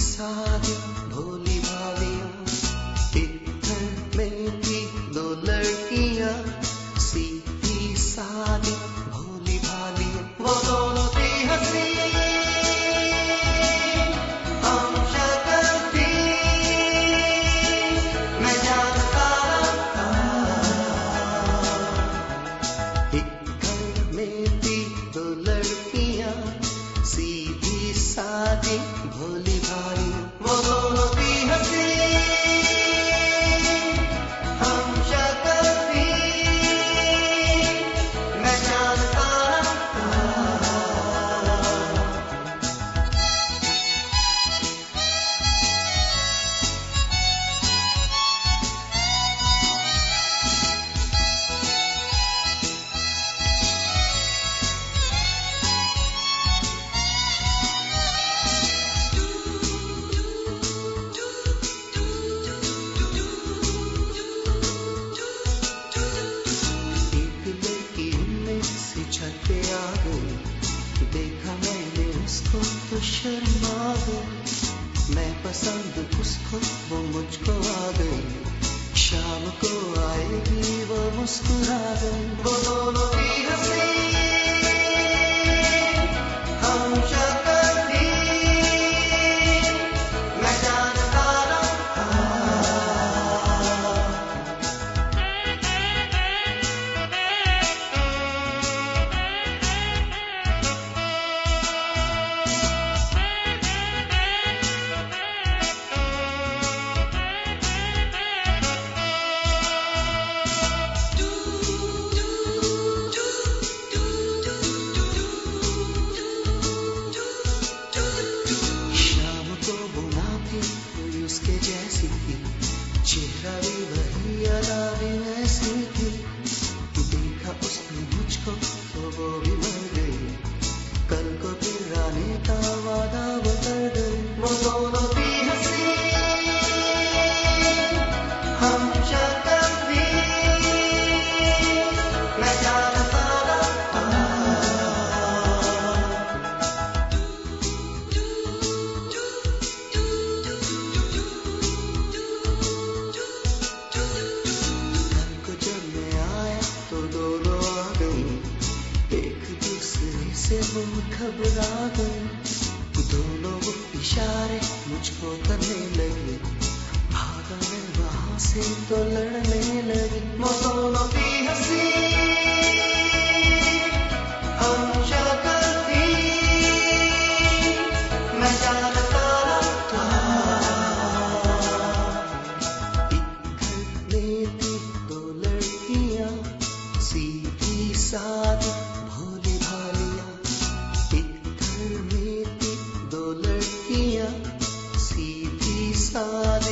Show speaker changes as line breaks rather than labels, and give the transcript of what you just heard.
सारी भोली भालियां, एक घर में थी दो लड़कियां, सीधी सादी भोली भालियां। वो दोनों थी हंसी हम शक्ल थी, मैं जानता था। एक घर में थी दो लड़कियां, सीधी सादी भोली भालियां। वो दोनों थी हंसी हम शक्ल थी, मैं जानता था। छत पे आ गई, देखा मैंने उसको तो शर्मा गई। मैं पसंद उसको, वो मुझको आ गई। शाम को आएगी वो मुस्कुरा गई। वो दोनों की हंसी हम शक्ल थी, मैं जानता था। उसके जैसी थी, चेहरा भी वही, अदा भी वैसी थी। देखा उसने मुझको तो वो भी मर गई, कल को फिर आने का वादा वो कर गई। वो दोनों थी हंसी हम शक्ल थी, मैं जानता था। से वो घबरा गए, दोनों वो इशारे मुझको करने लगे। भागा मैं वहां से तो लड़ने लगी। वो दोनों की हंसी हम शक्ल थी, मैं जानता था। एक घर में थी दो लड़कियां, सीधी सादी भोली भालियां। एक घर में थी दो लड़कियां, सीधी सादी